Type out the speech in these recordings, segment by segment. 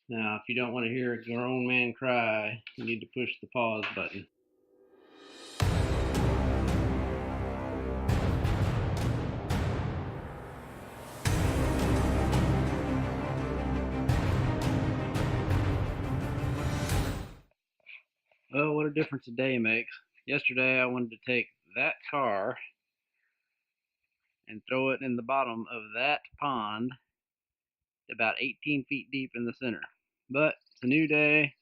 Now, if you don't want to hear a grown man cry, you need to push the pause button. Oh, what a difference a day makes. Yesterday, I wanted to take that car and throw it in the bottom of that pond, about 18 feet deep in the center. But it's a new day,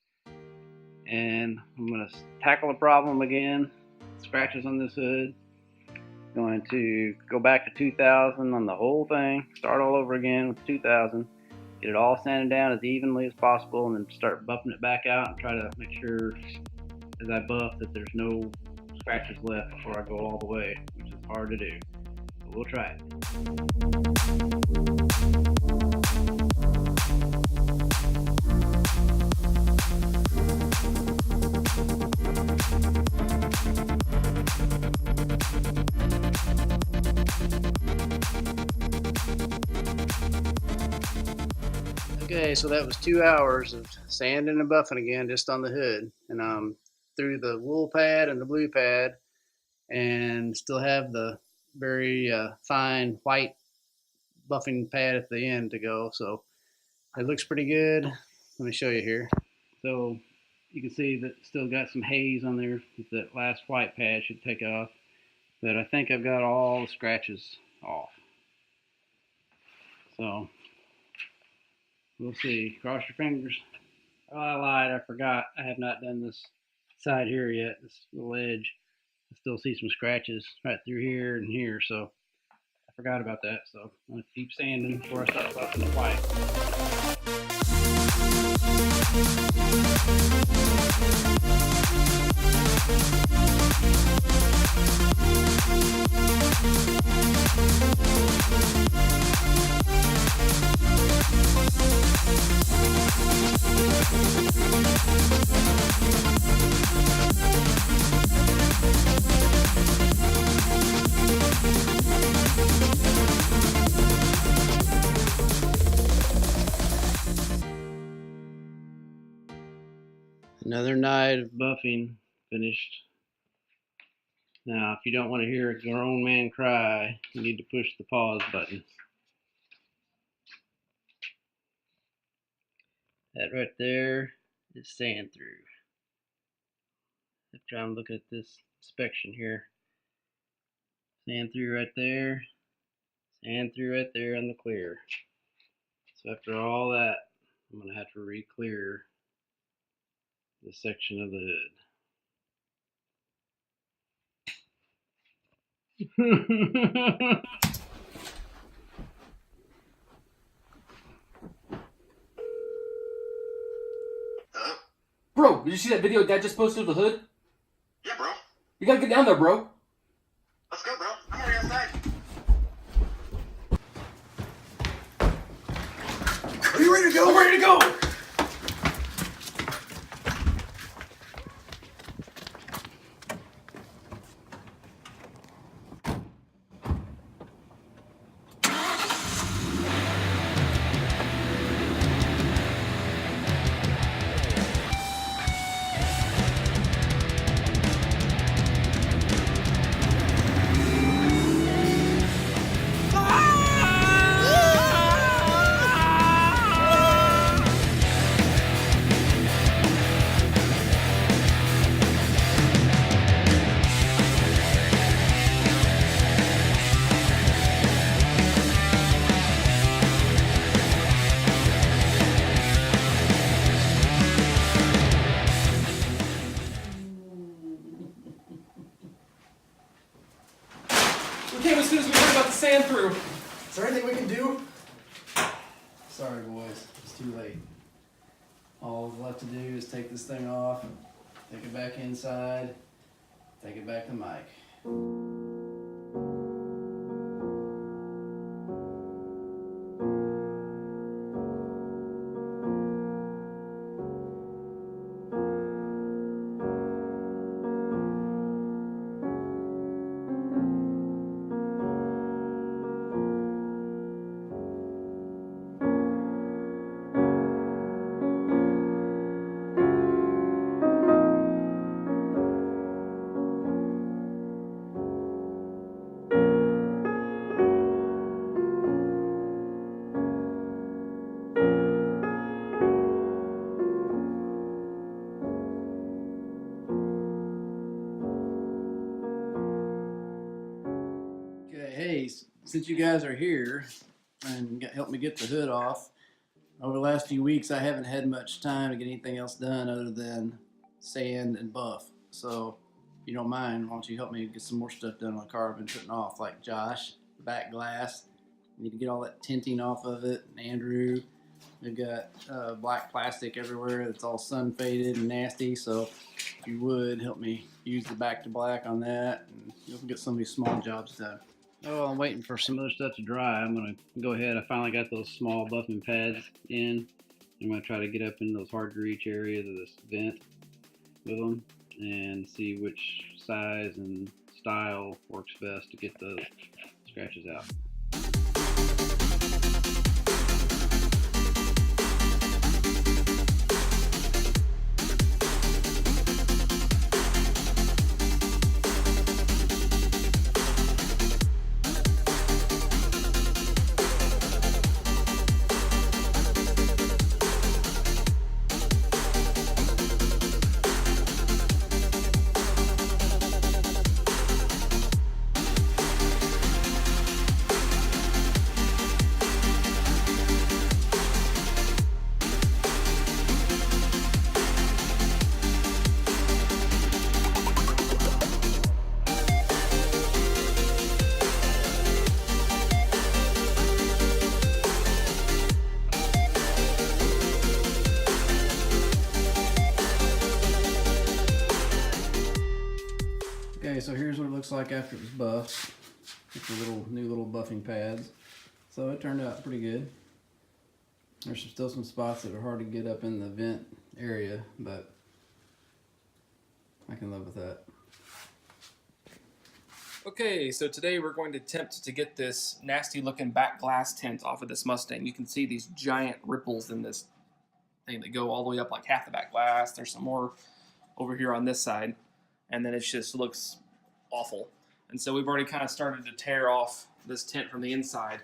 and I'm going to tackle the problem again. Scratches on this hood. Going to go back to 2000 on the whole thing, start all over again with 2000, get it all sanded down as evenly as possible, and then start buffing it back out and try to make sure as I buff that there's no scratches left before I go all the way, which is hard to do, but we'll try it. Okay, so that was 2 hours of sanding and buffing again just on the hood, and through the wool pad and the blue pad, and still have the very fine white buffing pad at the end to go. So it looks pretty good. Let me show you here. So you can see that it's still got some haze on there. That last white pad should take off, but I think I've got all the scratches off. So we'll see. Cross your fingers. Oh, I lied. I forgot. I have not done this side here yet. This little edge. I still see some scratches right through here and here. So I forgot about that. So I'm going to keep sanding before I start buffing the white. Another night of buffing finished. Now, if you don't want to hear a grown man cry, you need to push the pause button. That right there is sand through. After I'm looking at this inspection here, sand through right there, sand through right there on the clear. So after all that, I'm going to have to re-clear this section of the hood. Hello? Bro, did you see that video Dad just posted of the hood? Yeah, bro. You gotta get down there, bro. Let's go, bro. I'm already outside. Are you ready to go? I'm ready to go! We came as soon as we heard about the sand through. Is there anything we can do? Sorry, boys. It's too late. All left to do is take this thing off, take it back inside, take it back to Mike. since you guys are here and helped me get the hood off, over the last few weeks I haven't had much time to get anything else done other than sand and buff. So if you don't mind, why don't you help me get some more stuff done on the car I've been putting off, like Josh, back glass. Need to get all that tinting off of it. And Andrew, they've got black plastic everywhere that's all sun faded and nasty. So if you would help me use the back to black on that, and you'll get some of these small jobs done. Oh, I'm waiting for some other stuff to dry. I'm gonna go ahead. I finally got those small buffing pads in. I'm gonna try to get up in those hard to reach areas of this vent with them and see which size and style works best to get the scratches out. Okay, so here's what it looks like after it was buffed with the new little buffing pads. So it turned out pretty good. There's still some spots that are hard to get up in the vent area, but I can live with that. Okay, so today we're going to attempt to get this nasty looking back glass tint off of this Mustang. You can see these giant ripples in this thing that go all the way up like half the back glass. There's some more over here on this side, and then it just looks awful. And so we've already kind of started to tear off this tint from the inside.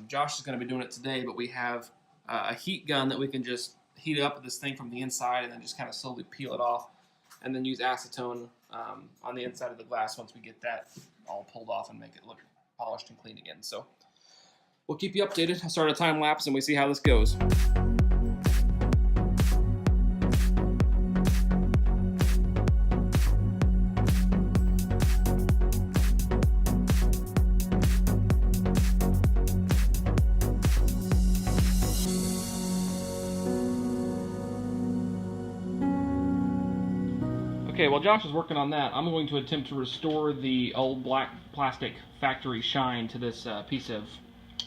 Josh is going to be doing it today, but we have a heat gun that we can just heat up this thing from the inside and then just kind of slowly peel it off, and then use acetone on the inside of the glass once we get that all pulled off and make it look polished and clean again. So we'll keep you updated. I'll start a time lapse and we see how this goes. Okay, while Josh is working on that, I'm going to attempt to restore the old black plastic factory shine to this piece of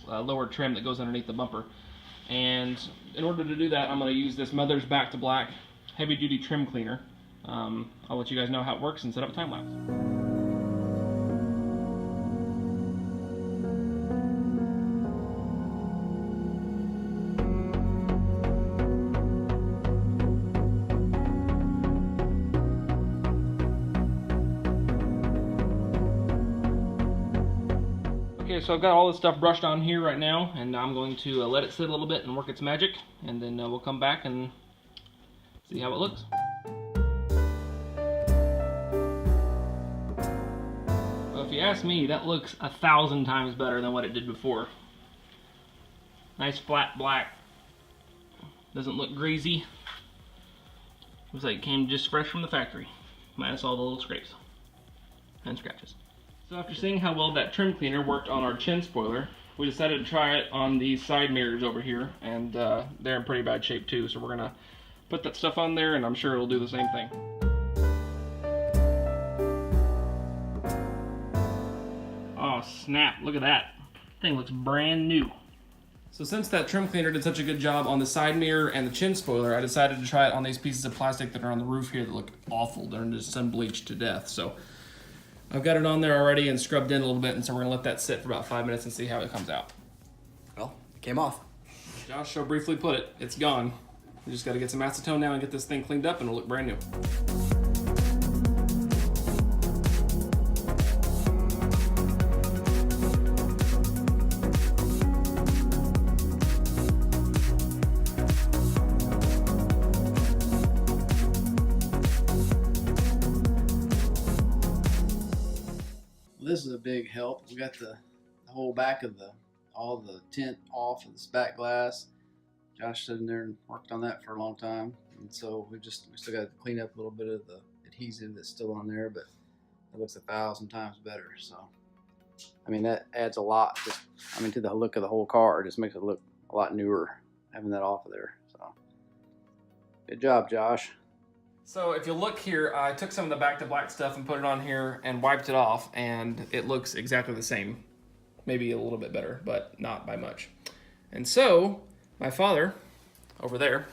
lower trim that goes underneath the bumper. And in order to do that, I'm going to use this Mother's Back to Black heavy duty trim cleaner. I'll let you guys know how it works and set up a time lapse. Okay, so I've got all this stuff brushed on here right now, and I'm going to let it sit a little bit and work its magic, and then we'll come back and see how it looks. Well, if you ask me, that looks 1,000 times better than what it did before. Nice flat black. Doesn't look greasy. Looks like it came just fresh from the factory, minus all the little scrapes and scratches. So after seeing how well that trim cleaner worked on our chin spoiler, we decided to try it on these side mirrors over here, and they're in pretty bad shape too, so we're gonna put that stuff on there and I'm sure it'll do the same thing. Oh snap, look at that. Thing looks brand new. So since that trim cleaner did such a good job on the side mirror and the chin spoiler, I decided to try it on these pieces of plastic that are on the roof here that look awful. They're just sun bleached to death. So I've got it on there already and scrubbed in a little bit, and so we're gonna let that sit for about 5 minutes and see how it comes out. Well, it came off. Josh so briefly put it, it's gone. We just gotta get some acetone now and get this thing cleaned up and it'll look brand new. This is a big help. We got the the whole back of all the tint off of this back glass. Josh stood in there and worked on that for a long time, and so we still got to clean up a little bit of the adhesive that's still on there, but it looks 1,000 times better. So, I mean, that adds a lot. To the look of the whole car. It just makes it look a lot newer having that off of there. So, good job, Josh. So if you look here, I took some of the back to black stuff and put it on here and wiped it off, and it looks exactly the same. Maybe a little bit better, but not by much. And so my father over there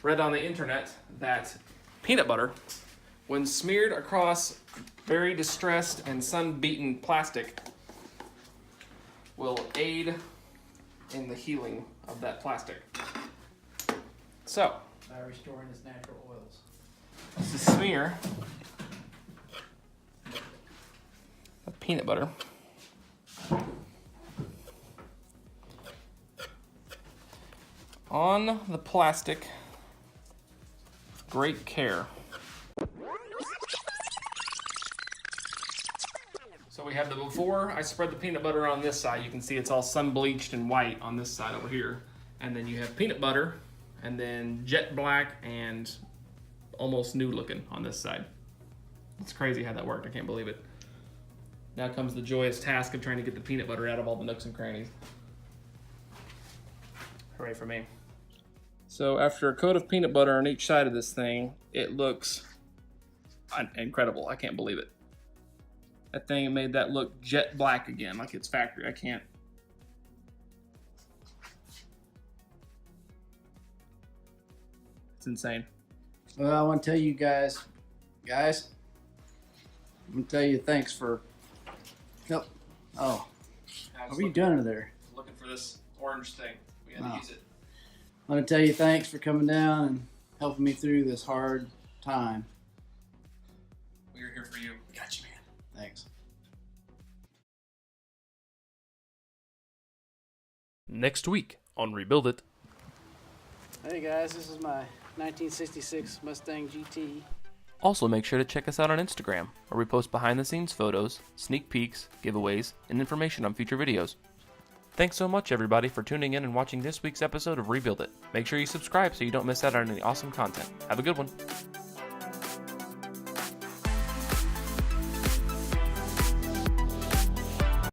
read on the internet that peanut butter, when smeared across very distressed and sun-beaten plastic, will aid in the healing of that plastic. So, By restoring its natural oils. this is smear of peanut butter on the plastic with great care. So we have the before. I spread the peanut butter on this side. You can see it's all sun bleached and white on this side over here. And then you have peanut butter and then jet black and almost new looking on this side. It's crazy how that worked. I can't believe it. Now comes the joyous task of trying to get the peanut butter out of all the nooks and crannies. Hooray for me. So after a coat of peanut butter on each side of this thing, it looks incredible. I can't believe it. That thing made that look jet black again, like it's factory. I can't. It's insane. Well, I want to tell you guys, I'm going to tell you thanks for, oh, what are you doing over there? Looking for this orange thing. We had to use it. I want to tell you thanks for coming down and helping me through this hard time. We are here for you. Got you, man. Thanks. Next week on Rebuild It. Hey guys, this is my 1966 Mustang GT. Also, make sure to check us out on Instagram, where we post behind-the-scenes photos, sneak peeks, giveaways, and information on future videos. Thanks so much, everybody, for tuning in and watching this week's episode of Rebuild It. Make sure you subscribe so you don't miss out on any awesome content. Have a good one.